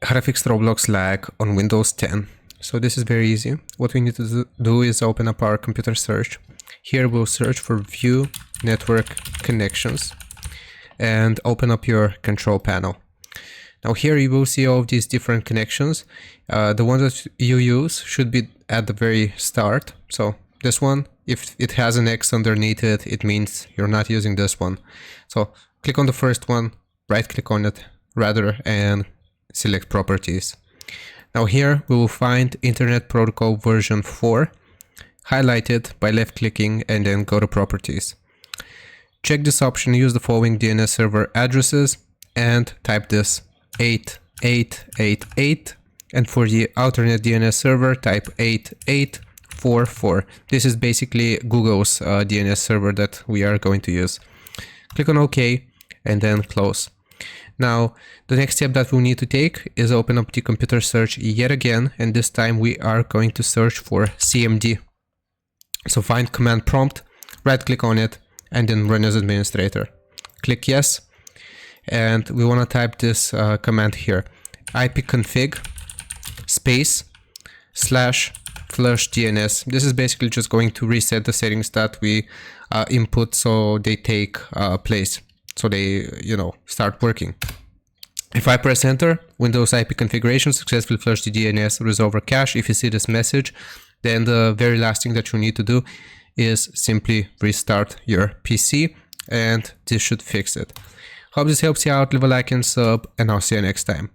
How to fix Roblox lag on Windows 10. So this is very easy. What we need to do is open up our computer search. Here we'll search for View Network Connections and open up your control panel. Now here you will see all of these different connections. The one that you use should be at the very start. So this one, if it has an X underneath it, it means you're not using this one. So click on the first one, right click on it rather, and select properties. Now here we will find Internet Protocol version 4, highlight it by left clicking and then go to properties. Check this option, use the following DNS server addresses and type this 8888, and for the alternate DNS server type 8844. This is basically Google's DNS server that we are going to use. Click on OK and then close. Now, the next step that we'll need to take is open up the computer search yet again, and this time we are going to search for CMD. So find command prompt, right click on it, and then run as administrator. Click yes, and we want to type this command here, ipconfig space /flush DNS. This is basically just going to reset the settings that we input so they take place. So they, start working. If I press enter, Windows IP configuration successfully flushed the DNS resolver cache. If you see this message, then the very last thing that you need to do is simply restart your PC, and this should fix it. Hope this helps you out. Leave a like and sub, and I'll see you next time.